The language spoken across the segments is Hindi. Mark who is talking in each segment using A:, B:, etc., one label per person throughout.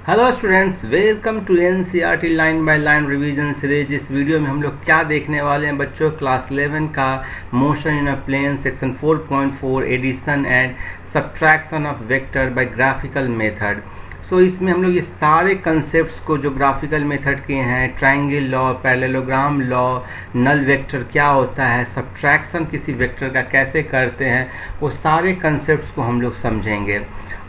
A: Hello students, welcome to NCERT line by line revision series. इस वीडियो में हम लोग क्या देखने वाले हैं बच्चों, क्लास 11 का motion in a plane section 4.4 addition and subtraction of vector by graphical method. So इसमें हम लोग ये सारे कंसेप्ट्स को जो ग्राफिकल मेथड के हैं, triangle law, parallelogram law, null vector क्या होता है, सब्ट्रैक्शन किसी वेक्टर का कैसे करते हैं, वो सारे कंसेप्ट्स को हम लोग समझेंगे।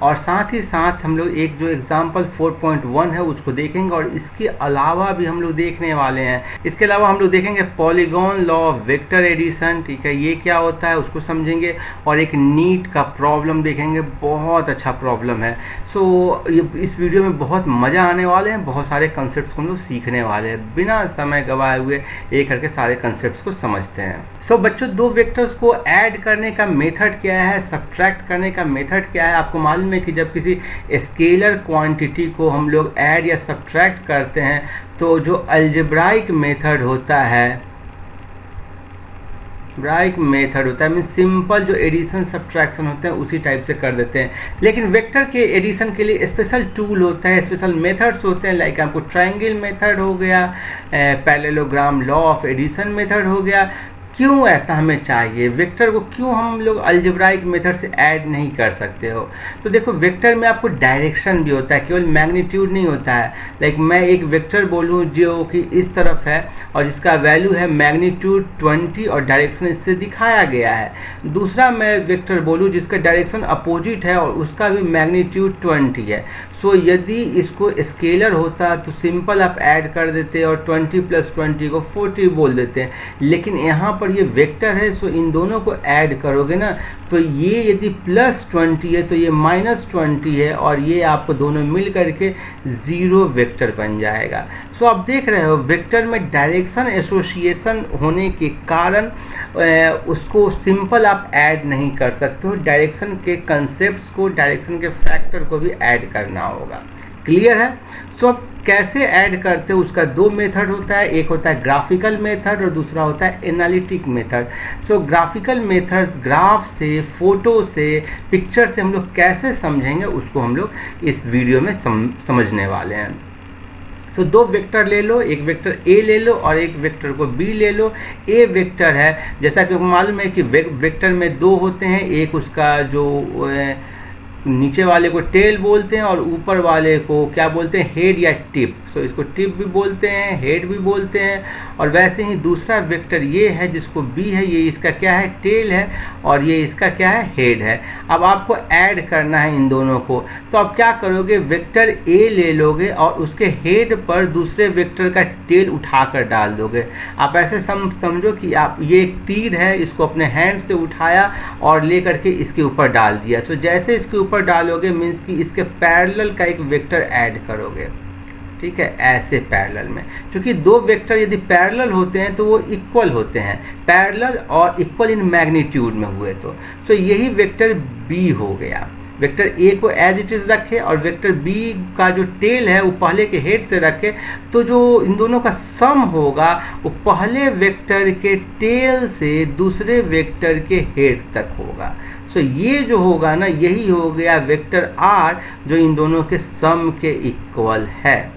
A: और साथ ही साथ हम लोग एक जो एग्जाम्पल 4.1 है उसको देखेंगे, और इसके अलावा भी हम लोग देखने वाले हैं। इसके अलावा हम लोग देखेंगे polygon law of vector addition, ठीक है, ये क्या होता है उसको समझेंगे, और एक नीट का प्रॉब्लम देखेंगे, बहुत अच्छा प्रॉब्लम है। सो इस वीडियो में बहुत मज़ा आने वाले हैं, बहुत सारे कंसेप्ट्स को हम लोग सीखने वाले हैं। बिना समय गवाए हुए एक करके सारे कंसेप्ट्स को समझते हैं। सो बच्चों, दो वेक्टर्स को ऐड करने का मेथड क्या है, सब्ट्रैक्ट करने का मेथड क्या है। आपको मालूम है कि जब किसी स्केलर क्वांटिटी को हम लोग ऐड या सब्ट्रैक्ट करते हैं तो जो अलजेब्राइक मेथड होता है, मीन सिंपल जो एडिशन सब्ट्रैक्शन होते हैं उसी टाइप से कर देते हैं। लेकिन वेक्टर के एडिशन के लिए स्पेशल टूल होता है, स्पेशल मेथड्स होते हैं। लाइक आपको ट्रायंगल मेथड हो गया, parallelogram law of addition method हो गया। क्यों ऐसा हमें चाहिए, वेक्टर को क्यों हम लोग अलजेब्राइक मेथड से ऐड नहीं कर सकते हो? तो देखो, वेक्टर में आपको डायरेक्शन भी होता है, केवल मैग्नीट्यूड नहीं होता है। लाइक मैं एक वेक्टर बोलूँ जो कि इस तरफ है और जिसका वैल्यू है मैग्नीट्यूड 20 और डायरेक्शन इससे दिखाया गया है। दूसरा मैं वेक्टर बोलूँ जिसका डायरेक्शन अपोजिट है और उसका भी मैग्नीट्यूड 20 है। सो यदि इसको स्केलर होता तो सिंपल आप ऐड कर देते और 20 + 20 को 40 बोल देते हैं। लेकिन यहाँ पर ये वेक्टर है, सो इन दोनों को ऐड करोगे ना, तो ये यदि +20 है तो ये -20 है, और ये आपको दोनों मिल करके 0 वेक्टर बन जाएगा। सो आप देख रहे हो, वेक्टर में डायरेक्शन एसोसिएशन होने के कारण उसको सिंपल आप ऐड नहीं कर सकते हो। डायरेक्शन के कंसेप्ट्स को, डायरेक्शन के फैक्टर को भी ऐड करना होगा। क्लियर है? सो अब कैसे ऐड करते हैं उसका दो मेथड होता है, एक होता है ग्राफिकल मेथड और दूसरा होता है एनालिटिक मेथड। सो ग्राफिकल मेथड ग्राफ से, फोटो से, पिक्चर से हम लोग कैसे समझेंगे उसको हम लोग इस वीडियो में समझने वाले हैं। सो दो वेक्टर ले लो, एक वेक्टर ए ले लो और एक वेक्टर को बी ले लो। ए वेक्टर है, जैसा कि मालूम है कि वेक्टर में दो होते हैं, एक उसका जो नीचे वाले को टेल बोलते हैं और ऊपर वाले को क्या बोलते हैं, हेड या टिप। सो इसको टिप भी बोलते हैं, हेड भी बोलते हैं। और वैसे ही दूसरा वेक्टर ये है जिसको बी है, ये इसका क्या है, टेल है, और ये इसका क्या है, हेड है। अब आपको ऐड करना है इन दोनों को, तो आप क्या करोगे, वेक्टर ए ले लोगे और उसके हेड पर दूसरे वेक्टर का टेल उठाकर डाल दोगे। आप ऐसे समझो कि आप ये एक तीर है, इसको अपने हैंड से उठाया और ले करके इसके ऊपर डाल दिया। तो जैसे इसके ऊपर डालोगे मीन्स कि इसके पैरेलल का एक वेक्टर ऐड करोगे, ठीक है, ऐसे पैरेलल में। क्योंकि दो वेक्टर यदि पैरेलल होते हैं तो वो इक्वल होते हैं, पैरेलल और इक्वल इन मैग्नीट्यूड में हुए तो यही वेक्टर बी हो गया। वेक्टर ए को एज इट इज रखे और वेक्टर बी का जो टेल है वो पहले के हेड से रखे, तो जो इन दोनों का सम होगा वो पहले वेक्टर के टेल से दूसरे वेक्टर के हेड तक होगा। सो ये जो होगा ना, यही हो गया वेक्टर आर जो इन दोनों के सम के इक्वल है।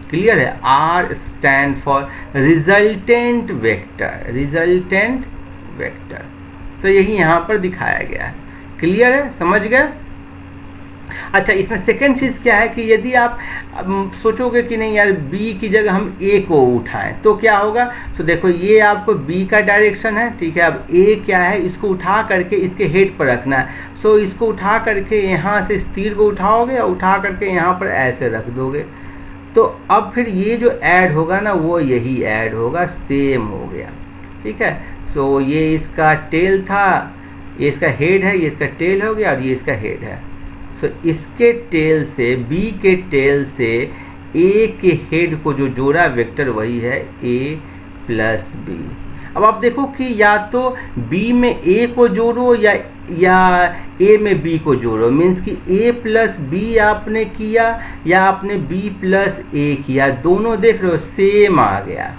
A: क्लियर है? R stand for resultant vector, resultant vector. तो यही यहाँ पर दिखाया गया है। क्लियर है? समझ गए? अच्छा, इसमें सेकेंड चीज़ क्या है कि यदि आप सोचोगे कि नहीं यार बी की जगह हम ए को उठाएं तो क्या होगा। तो देखो, ये आपको बी का डायरेक्शन है, ठीक है। अब ए क्या है, इसको उठा करके इसके हेड पर रखना है। सो इसको उठा करके यहाँ से इस तीर को उठाओगे और उठा करके यहाँ पर ऐसे रख दोगे। तो अब फिर ये जो ऐड होगा ना, वो यही ऐड होगा, सेम हो गया, ठीक है। सो ये इसका टेल था, ये इसका हेड है, ये इसका टेल हो गया और ये इसका हेड है। सो इसके टेल से, बी के टेल से ए के हेड को जो जोड़ा वेक्टर वही है a + b। अब आप देखो कि या तो b में a को जोड़ो या a में b को जोड़ो, मीन्स कि a + b आपने किया या आपने b + a किया, दोनों देख रहे हो सेम आ गया।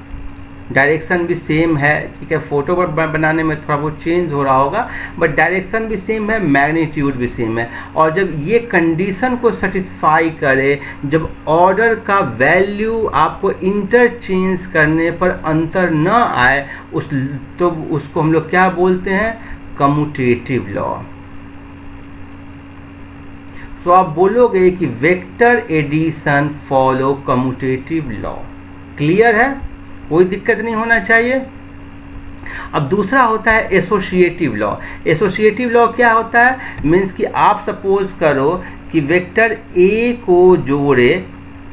A: डायरेक्शन भी सेम है, ठीक है। फोटो बनाने में थोड़ा बहुत चेंज हो रहा होगा, बट डायरेक्शन भी सेम है, मैग्नीट्यूड भी सेम है। और जब ये कंडीशन को सेटिस्फाई करे, जब ऑर्डर का वैल्यू आपको इंटरचेंज करने पर अंतर न आए, तो उसको हम लोग क्या बोलते हैं, कम्यूटेटिव लॉ। तो आप बोलोगे कि vector addition follow commutative law. Clear है, कोई दिक्कत नहीं होना चाहिए। अब दूसरा होता है एसोसिएटिव लॉ। एसोसिएटिव लॉ क्या होता है, मीन्स कि आप सपोज करो कि वेक्टर ए को जोड़े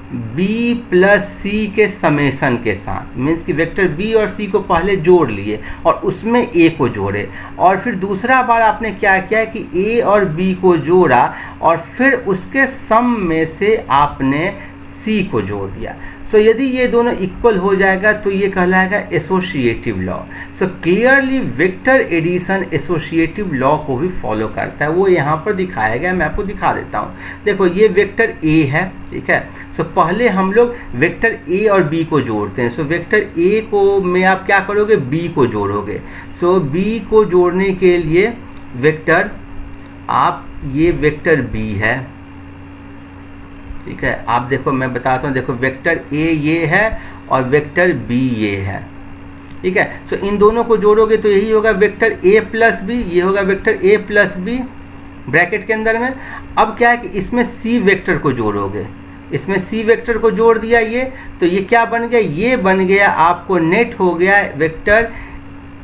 A: बी प्लस सी के समेशन के साथ, मीन्स कि वेक्टर बी और सी को पहले जोड़ लिए और उसमें ए को जोड़े, और फिर दूसरा बार आपने क्या किया कि ए और बी को जोड़ा और फिर उसके सम में से आपने सी को जोड़ दिया। सो यदि ये दोनों इक्वल हो जाएगा तो ये कहलाएगा associative law. So clearly vector addition associative law को भी फॉलो करता है, वो यहाँ पर दिखाया गया, मैं आपको दिखा देता हूँ। देखो ये वेक्टर ए है, ठीक है। सो पहले हम लोग वेक्टर ए और बी को जोड़ते हैं। सो वेक्टर ए को में आप क्या करोगे, बी को जोड़ोगे। सो बी को जोड़ने के लिए वेक्टर, आप ये वेक्टर बी है, ठीक है। आप देखो मैं बताता हूँ, देखो वेक्टर ए ये है और वेक्टर बी ये है, ठीक है। सो इन दोनों को जोड़ोगे तो यही होगा वेक्टर ए प्लस बी, ये होगा vector A plus B bracket के अंदर में। अब क्या है कि इसमें सी वेक्टर को जोड़ोगे, इसमें सी वेक्टर को जोड़ दिया ये, तो ये क्या बन गया, ये बन गया आपको नेट हो गया वेक्टर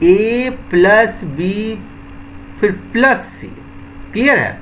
A: ए प्लस बी फिर प्लस सी। क्लियर है।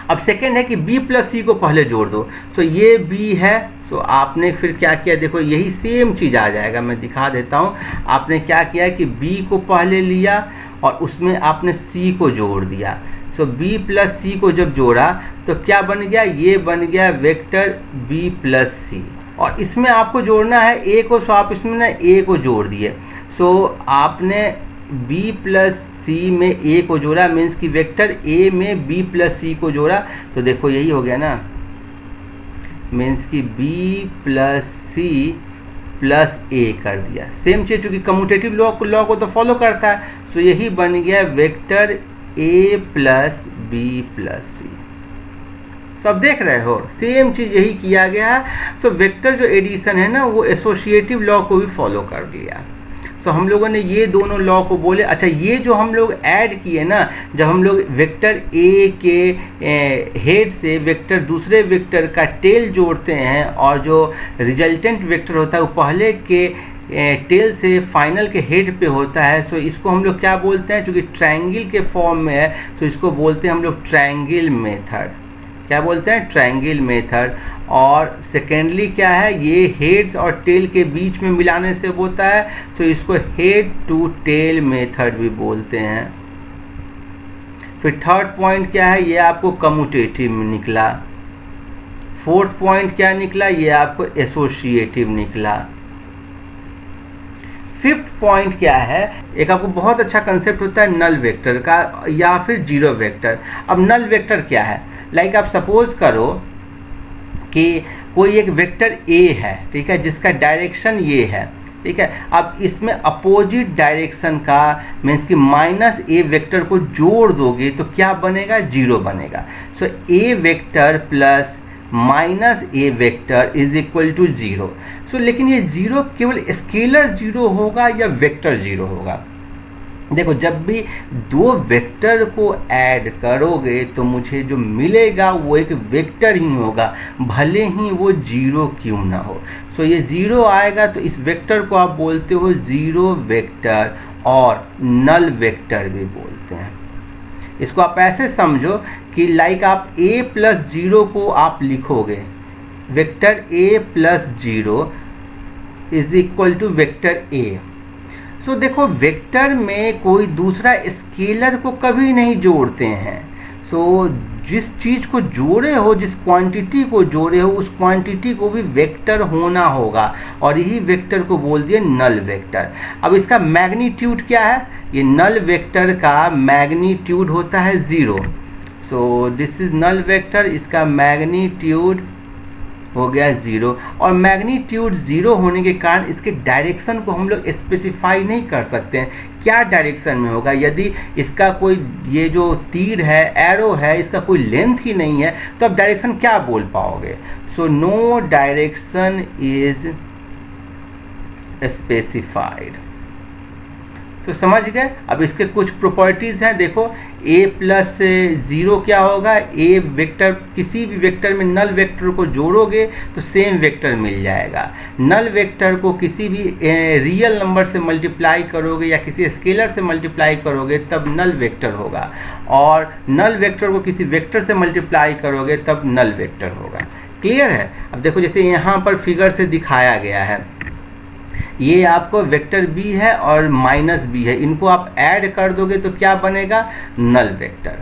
A: अब सेकेंड है कि b प्लस सी को पहले जोड़ दो, तो ये b है। तो आपने फिर क्या किया, देखो यही सेम चीज़ आ जाएगा, मैं दिखा देता हूँ। आपने क्या किया कि b को पहले लिया और उसमें आपने c को जोड़ दिया। सो b प्लस सी को जब जोड़ा तो क्या बन गया, ये बन गया वेक्टर b प्लस सी। और इसमें आपको जोड़ना है a को, सो आप इसमें ना a को जोड़ दिए। सो आपने b प्लस सी में a को जोड़ा, मीन्स कि वेक्टर a में b प्लस सी को जोड़ा, तो देखो यही हो गया ना, मीन्स कि b plus C plus a कर दिया। सेम चीज, चूंकि कम्यूटेटिव लॉ को तो फॉलो करता है, सो यही बन गया vector a plus B plus C. सब देख रहे हो, सेम चीज यही किया गया है। सो वेक्टर जो एडिशन है ना, वो एसोसिएटिव लॉ को भी फॉलो कर लिया। तो हम लोगों ने ये दोनों लॉ को बोले। अच्छा, ये जो हम लोग ऐड किए ना, जब हम लोग वेक्टर ए के हेड से वेक्टर दूसरे वेक्टर का टेल जोड़ते हैं और जो रिजल्टेंट वेक्टर होता है वो पहले के टेल से फाइनल के हेड पे होता है। सो इसको हम लोग क्या बोलते हैं, चूँकि ट्रायंगल के फॉर्म में है, तो इसको बोलते हैं हम लोग ट्रायंगल मेथड। क्या बोलते हैं, ट्रायंगल मेथड। और सेकेंडली क्या है, ये हेड्स और टेल के बीच में मिलाने से होता है, तो इसको हेड टू टेल मेथड भी बोलते हैं। फिर थर्ड पॉइंट क्या है, ये आपको कम्यूटेटिव निकला। फोर्थ पॉइंट क्या निकला, ये आपको एसोसिएटिव निकला। फिफ्थ पॉइंट क्या है, एक आपको बहुत अच्छा कंसेप्ट होता है नल वेक्टर का या फिर जीरो वेक्टर। अब नल वेक्टर क्या है, लाइक आप सपोज करो कि कोई एक वेक्टर ए है, ठीक है, जिसका डायरेक्शन ये है, ठीक है। अब इसमें अपोजिट डायरेक्शन का मीन्स कि माइनस ए वेक्टर को जोड़ दोगे तो क्या बनेगा, जीरो बनेगा। So A vector plus minus A vector is equal to zero. So लेकिन ये जीरो केवल स्केलर जीरो होगा या वेक्टर जीरो होगा। देखो, जब भी दो वेक्टर को ऐड करोगे तो मुझे जो मिलेगा वो एक वेक्टर ही होगा, भले ही वो जीरो क्यों ना हो। सो ये जीरो आएगा तो इस वेक्टर को आप बोलते हो जीरो वेक्टर और नल वेक्टर भी बोलते हैं। इसको आप ऐसे समझो कि लाइक आप a प्लस जीरो को आप लिखोगे, vector a plus zero is equal to vector a। So देखो, वेक्टर में कोई दूसरा स्केलर को कभी नहीं जोड़ते हैं। सो जिस चीज़ को जोड़े हो, जिस क्वांटिटी को जोड़े हो, उस क्वांटिटी को भी वेक्टर होना होगा, और यही वेक्टर को बोल दिए नल वेक्टर। अब इसका मैग्नीट्यूड क्या है, ये नल वेक्टर का मैग्नीट्यूड होता है 0। So this is null vector, इसका मैग्नीट्यूड हो गया 0, और मैग्नीट्यूड 0 होने के कारण इसके डायरेक्शन को हम लोग स्पेसिफाई नहीं कर सकते हैं क्या डायरेक्शन में होगा। यदि इसका कोई ये जो तीर है, एरो है, इसका कोई लेंथ ही नहीं है तो आप डायरेक्शन क्या बोल पाओगे। So no direction is specified. तो समझ गए। अब इसके कुछ प्रॉपर्टीज हैं, देखो a+0 क्या होगा, a वेक्टर, किसी भी वेक्टर में नल वेक्टर को जोड़ोगे तो सेम वेक्टर मिल जाएगा। नल वेक्टर को किसी भी रियल नंबर से मल्टीप्लाई करोगे या किसी स्केलर से मल्टीप्लाई करोगे तब नल वेक्टर होगा, और नल वेक्टर को किसी वेक्टर से मल्टीप्लाई करोगे तब नल वेक्टर होगा। क्लियर है। अब देखो जैसे यहाँ पर फिगर से दिखाया गया है, ये आपको वेक्टर b है और -b है, इनको आप ऐड कर दोगे तो क्या बनेगा, नल वेक्टर।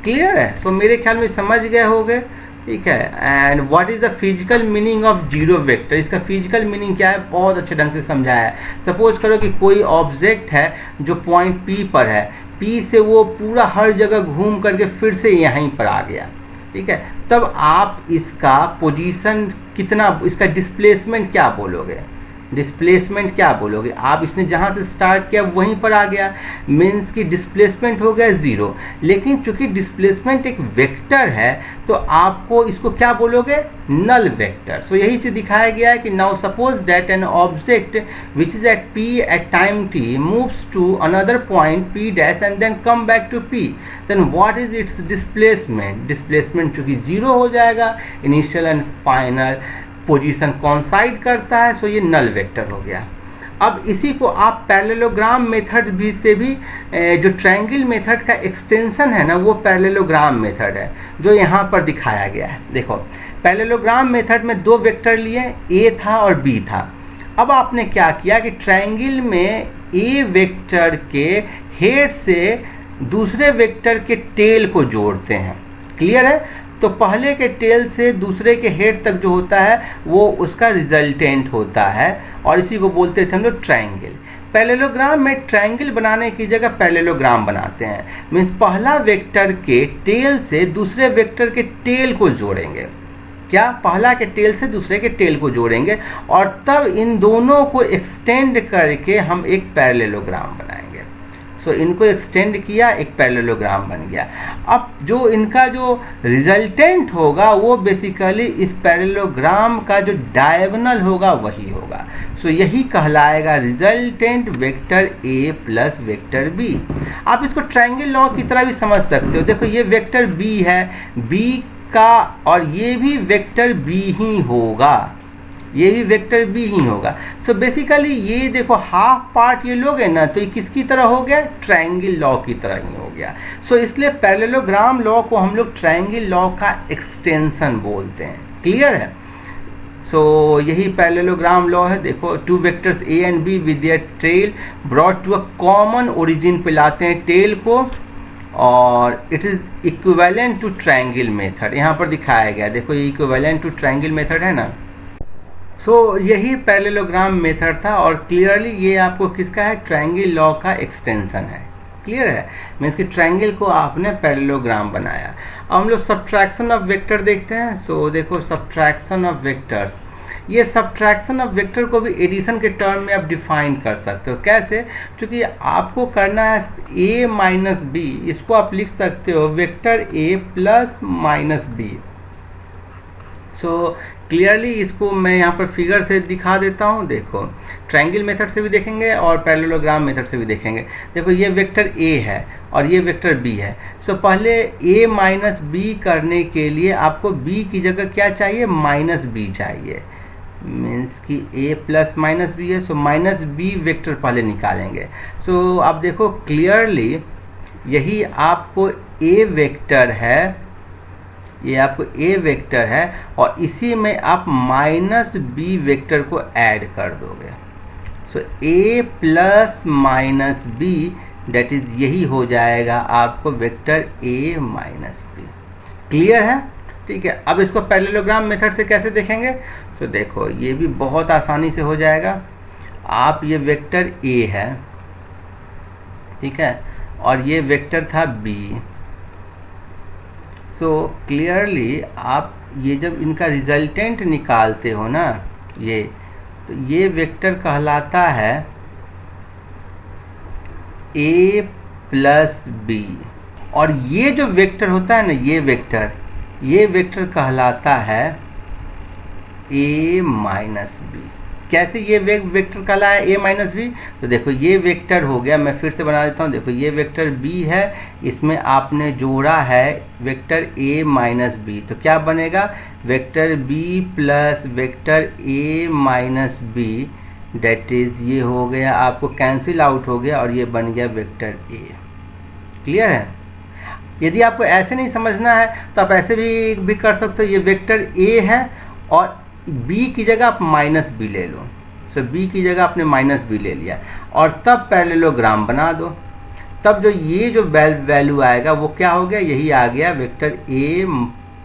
A: क्लियर है। सो मेरे ख्याल में समझ गए होंगे। ठीक है। And what is the physical meaning of zero vector, इसका फिजिकल मीनिंग क्या है, बहुत अच्छे ढंग से समझाया है। सपोज करो कि कोई ऑब्जेक्ट है जो पॉइंट P पर है, P से वो पूरा हर जगह घूम करके फिर से यहीं पर आ गया। ठीक है। तब आप इसका पोजीशन कितना, इसका डिस्प्लेसमेंट क्या बोलोगे, डिस्प्लेसमेंट क्या बोलोगे आप। इसने जहाँ से स्टार्ट किया वहीं पर आ गया, मीन्स की डिस्प्लेसमेंट हो गया 0। लेकिन चूंकि डिस्प्लेसमेंट एक वेक्टर है तो आपको इसको क्या बोलोगे, नल वेक्टर। सो यही चीज दिखाया गया है कि now suppose that an object which is at P at time t moves to another point P dash and then come back to P, then what is its displacement. Displacement चूंकि 0 हो जाएगा, initial and final position coincide करता है, सो ये नल वेक्टर हो गया। अब इसी को आप पैरेललोग्राम मेथड भी से भी जो ट्रायंगल मेथड का एक्सटेंशन है ना, वो पैरेललोग्राम मेथड है जो यहाँ पर दिखाया गया है। देखो पैरेललोग्राम मेथड में दो वेक्टर लिए, ए था और बी था। अब आपने क्या किया कि ट्रायंगल में ए वेक्टर के हेड से दूसरे वेक्टर के टेल को जोड़ते हैं। क्लियर है। तो पहले के टेल से दूसरे के हेड तक जो होता है वो उसका रिजल्टेंट होता है, और इसी को बोलते थे हम लोग ट्रायंगल। पैरेललोग्राम में ट्रायंगल बनाने की जगह पैरेललोग्राम बनाते हैं, मीन्स पहला वेक्टर के टेल से दूसरे वेक्टर के टेल को जोड़ेंगे। क्या, पहला के टेल से दूसरे के टेल को जोड़ेंगे, और तब इन दोनों को एक्सटेंड करके हम एक पैरेललोग्राम बनाएंगे। सो इनको एक्सटेंड किया, एक पैरेललोग्राम बन गया। अब जो इनका जो रिजल्टेंट होगा वो बेसिकली इस पैरेललोग्राम का जो डायगोनल होगा वही होगा। सो यही कहलाएगा resultant vector A plus vector B। आप इसको ट्रायंगल लॉ की तरह भी समझ सकते हो। देखो ये वेक्टर B है, B का, और ये भी वेक्टर B ही होगा, ये भी वेक्टर B ही होगा। सो बेसिकली ये देखो हाफ पार्ट ये लोगे ना, तो ये किसकी तरह हो गया, ट्रायंगल लॉ की तरह ही हो गया। सो इसलिए पैरेललोग्राम लॉ को हम लोग ट्रायंगल लॉ का एक्सटेंशन बोलते हैं। क्लियर है। सो यही पैरेललोग्राम लॉ है। देखो two vectors A and B with their tail brought to a common origin पे लाते हैं टेल को, और it is equivalent to triangle method. यहाँ पर दिखाया गया, देखो ये इक्विवेलेंट टू ट्रायंगल मेथड है ना। सो यही पैरेललोग्राम मेथड था, और क्लियरली ये आपको किसका है, ट्रायंगल लॉ का एक्सटेंशन है। क्लियर है। मीन्स कि ट्रायंगल को आपने पैरेललोग्राम बनाया। अब हम लोग सब्ट्रैक्शन ऑफ वेक्टर देखते हैं। सो देखो सब्ट्रैक्शन ऑफ वेक्टर्स, ये सब्ट्रैक्शन ऑफ वेक्टर को भी एडिशन के टर्म में आप डिफाइन कर सकते हो। कैसे, क्योंकि आपको करना है A माइनस B, इसको आप लिख सकते हो vector A plus minus B। So clearly इसको मैं यहाँ पर फिगर से दिखा देता हूँ। देखो ट्रायंगल मेथड से भी देखेंगे और पैरेललोग्राम मेथड से भी देखेंगे। देखो ये वेक्टर A है और ये वेक्टर B है। सो पहले A माइनस B करने के लिए आपको B की जगह क्या चाहिए, माइनस B चाहिए, मीन्स कि A प्लस माइनस B है। सो माइनस B वेक्टर पहले निकालेंगे। सो आप देखो क्लियरली यही आपको A वेक्टर है, ये आपको A वेक्टर है, और इसी में आप माइनस B वेक्टर को ऐड कर दोगे। So A plus minus B that is यही हो जाएगा आपको vector A minus B। Clear है। ठीक है। अब इसको पैरेललोग्राम मेथड से कैसे देखेंगे। सो देखो ये भी बहुत आसानी से हो जाएगा। आप ये वेक्टर A है, ठीक है, और ये वेक्टर था B। सो क्लियरली आप ये जब इनका रिजल्टेंट निकालते हो ना, ये तो ये वेक्टर कहलाता है a प्लस बी, और ये जो वेक्टर होता है ना, ये वेक्टर कहलाता है a माइनस बी। कैसे ये वेक्टर कहला है a माइनस बी? तो देखो ये वेक्टर हो गया, मैं फिर से बना देता हूँ। देखो ये वेक्टर b है, इसमें आपने जोड़ा है वेक्टर a माइनस बी, तो क्या बनेगा? Vector b plus vector a minus B, that is ये हो गया, आपको कैंसिल आउट हो गया और ये बन गया वेक्टर a। क्लियर है? यदि आपको ऐसे नहीं समझना है तो आप ऐसे भी कर सकते हो। ये वेक्टर a है और b की जगह आप माइनस बी ले लो। सो b की जगह आपने माइनस बी ले लिया और तब पैरेललोग्राम बना दो। तब जो ये जो वैल्यू आएगा वो क्या हो गया? यही आ गया vector a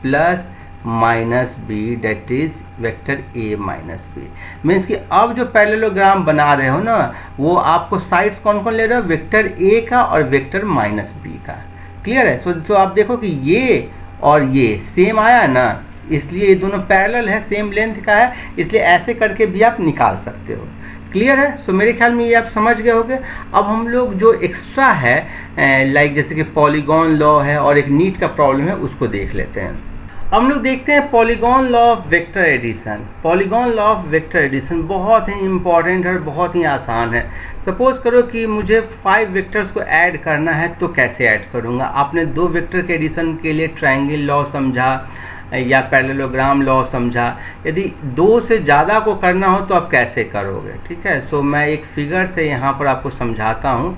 A: plus minus B, that is vector a minus B. Means कि अब जो पैरेललोग्राम बना रहे हो ना, वो आपको साइड्स कौन कौन ले रहे हो? वेक्टर a का और वेक्टर माइनस बी का। क्लियर है? सो आप देखो कि ये और ये सेम आया ना, इसलिए ये दोनों पैरेलल है, सेम लेंथ का है, इसलिए ऐसे करके भी आप निकाल सकते हो। क्लियर है? सो मेरे ख्याल में ये आप समझ गए होंगे। अब हम लोग जो एक्स्ट्रा है लाइक जैसे कि पॉलीगॉन लॉ है और एक नीट का प्रॉब्लम है, उसको देख लेते हैं। हम लोग देखते हैं polygon law of vector addition. Polygon law of vector addition बहुत ही इंपॉर्टेंट है, बहुत ही आसान है। सपोज करो कि मुझे 5 वेक्टर्स को ऐड करना है, तो कैसे ऐड करूँगा? आपने 2 वेक्टर के एडिशन के लिए ट्रायंगल लॉ समझा या पैरेललोग्राम लॉ समझा। यदि 2 से ज़्यादा को करना हो तो आप कैसे करोगे? ठीक है, सो मैं एक फिगर से यहाँ पर आपको समझाता हूँ।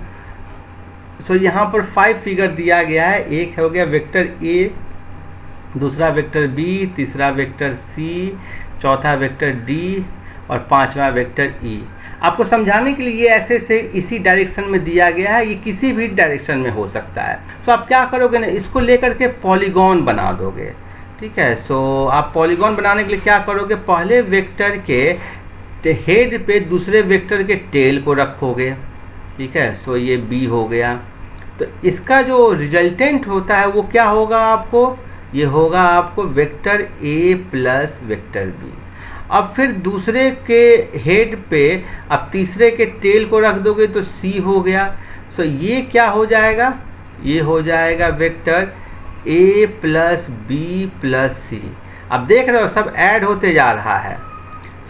A: सो यहाँ पर 5 फिगर दिया गया है। एक हो गया वेक्टर a, दूसरा वेक्टर b, तीसरा वेक्टर c, चौथा वेक्टर d और पांचवा वेक्टर e। आपको समझाने के लिए ये ऐसे से इसी डायरेक्शन में दिया गया है, ये किसी भी डायरेक्शन में हो सकता है। तो आप क्या करोगे ना, इसको लेकर के पॉलीगॉन बना दोगे। ठीक है, सो आप पॉलीगॉन बनाने के लिए क्या करोगे? पहले वेक्टर के हेड पे दूसरे वेक्टर के टेल को रखोगे। ठीक है, सो ये b हो गया। तो इसका जो रिजल्टेंट होता है वो क्या होगा आपको? ये होगा आपको vector a plus vector b। अब फिर दूसरे के हेड पे अब तीसरे के टेल को रख दोगे तो c हो गया। सो ये क्या हो जाएगा? ये हो जाएगा vector a plus b plus c। अब देख रहे हो सब ऐड होते जा रहा है।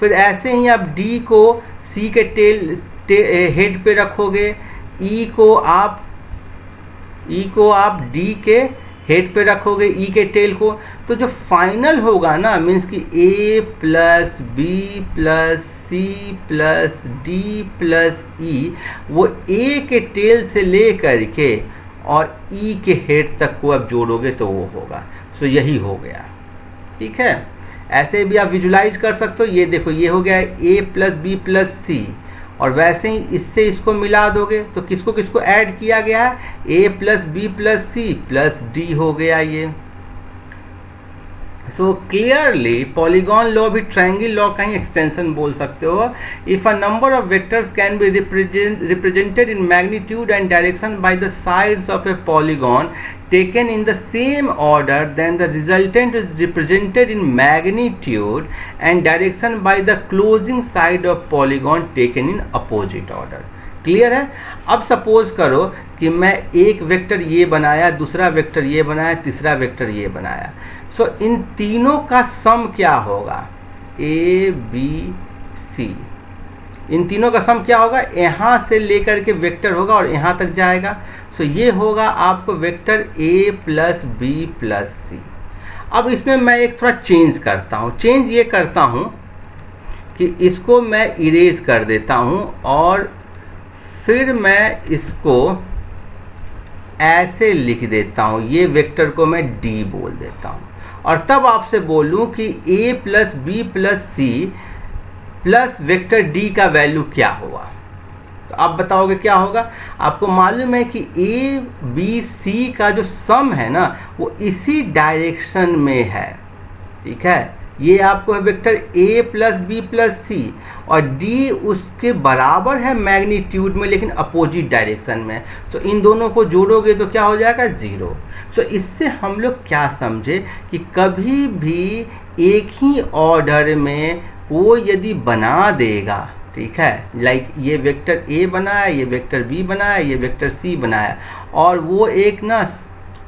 A: फिर ऐसे ही आप d को c के हेड पे रखोगे, e को आप d के हेड पे रखोगे, e के टेल को। तो जो फाइनल होगा ना, मीन्स कि a plus B plus C plus D plus E, वो a के टेल से ले करके और e के हेड तक को आप जोड़ोगे तो वो होगा। सो यही हो गया। ठीक है, ऐसे भी आप विजुलाइज कर सकते हो। ये देखो, ये हो गया a plus B plus C, और वैसे ही इससे इसको मिला दोगे तो किसको किसको ऐड किया गया है? a plus B plus C plus D हो गया ये। सो क्लियरली पॉलीगॉन लॉ भी ट्रायंगल लॉ का ही एक्सटेंशन बोल सकते हो। If a number of vectors can be represented in magnitude and direction by the sides of a polygon taken in the same order, then the resultant is represented in magnitude and direction by the closing side of polygon taken in opposite order। Clear है? अब सपोज करो कि मैं एक वेक्टर ये बनाया, दूसरा वेक्टर ये बनाया, तीसरा वेक्टर ये बनाया। सो इन तीनों का सम क्या होगा? a b c। इन तीनों का सम क्या होगा? यहाँ से लेकर के वेक्टर होगा और यहाँ तक जाएगा। सो ये होगा आपको vector a plus B plus C. अब इसमें मैं एक थोड़ा चेंज करता हूँ। चेंज ये करता हूँ कि इसको मैं इरेज कर देता हूँ और फिर मैं इसको ऐसे लिख देता हूँ। ये वेक्टर को मैं d बोल देता हूँ और तब आपसे बोलूँ कि a plus B plus C plus vector d का वैल्यू क्या हुआ। तो आप बताओगे क्या होगा? आपको मालूम है कि a b c का जो सम है ना, वो इसी डायरेक्शन में है। ठीक है, ये आपको है vector A plus B plus C, और डी उसके बराबर है मैग्नीट्यूड में लेकिन अपोजिट डायरेक्शन में। सो इन दोनों को जोड़ोगे तो क्या हो जाएगा, 0। सो इससे हम लोग क्या समझे कि कभी भी एक ही ऑर्डर में वो यदि बना देगा, ठीक है, लाइक ये वेक्टर ए बनाया, ये वेक्टर बी बनाया, ये वेक्टर सी बनाया, और वो एक ना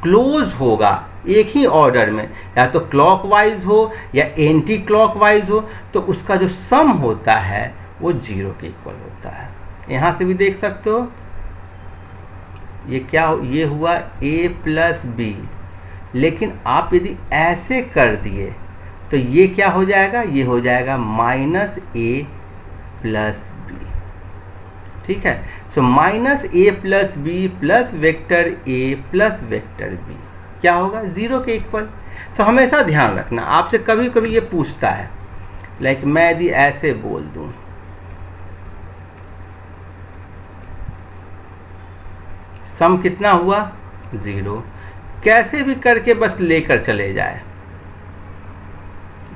A: क्लोज होगा एक ही ऑर्डर में, या तो क्लॉकवाइज हो या एंटी क्लॉकवाइज हो, तो उसका जो सम होता है वो 0 के इक्वल होता है। यहाँ से भी देख सकते हो, ये क्या हो, ये हुआ a प्लस बी, लेकिन आप यदि ऐसे कर दिए तो ये क्या हो जाएगा, ये हो जाएगा माइनस a प्लस बी, ठीक है। So minus a plus B plus vector a plus vector b क्या होगा, 0 के इक्वल। सो हमेशा ध्यान रखना, आपसे कभी कभी ये पूछता है, लाइक मैं यदि ऐसे बोल दूं, सम कितना हुआ, 0, कैसे भी करके बस लेकर चले जाए,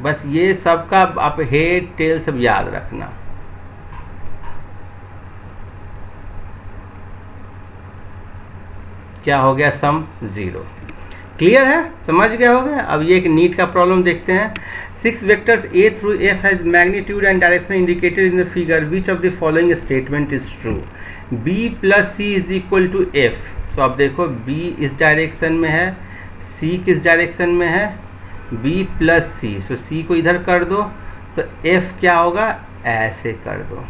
A: बस ये सबका आप हेड टेल सब याद रखना। क्या हो गया, सम 0। क्लियर है, समझ गए होगे। अब ये एक नीट का प्रॉब्लम देखते हैं। 6 vectors a through f has magnitude and direction indicated in the figure. Which of the following statement is true? b plus c is equal to f. So अब देखो b इस डायरेक्शन में है, c किस डायरेक्शन में है, b प्लस c। सो c को इधर कर दो तो f क्या होगा, ऐसे कर दो।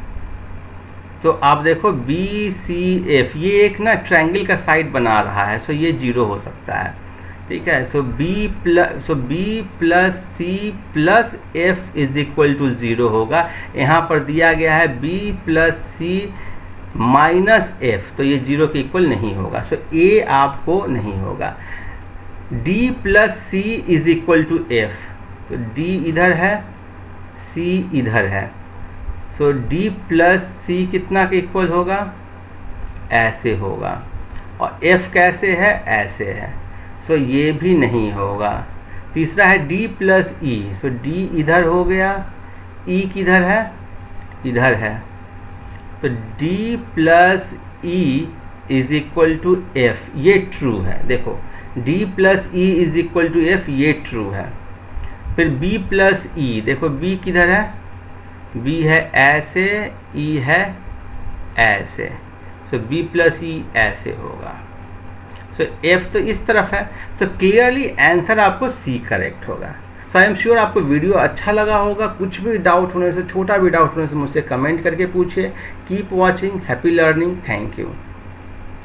A: तो आप देखो बी सी एफ, ये एक ना ट्रायंगल का साइड बना रहा है, सो ये 0 हो सकता है, ठीक है। So B plus C plus F is equal to 0 होगा। यहाँ पर दिया गया है B plus C minus F, तो ये 0 के इक्वल नहीं होगा। सो ए आपको नहीं होगा। D plus C is equal to F, तो डी इधर है, सी इधर है, सो डी प्लस सी कितना के इक्वल होगा, ऐसे होगा, और f कैसे है, ऐसे है, सो ये भी नहीं होगा। तीसरा है d प्लस ई, सो d इधर हो गया, e किधर है, इधर है, तो d plus E is equal to F, ये ट्रू है। देखो d plus E is equal to F, ये ट्रू है। फिर b प्लस ई, देखो b किधर है, b है ऐसे, e है ऐसे, सो b प्लस ई ऐसे होगा। सो f तो इस तरफ है, सो क्लियरली आंसर आपको c करेक्ट होगा। सो आई एम श्योर आपको वीडियो अच्छा लगा होगा। कुछ भी डाउट होने से, छोटा भी डाउट होने से मुझसे कमेंट करके पूछिए। Keep watching, happy learning, thank you.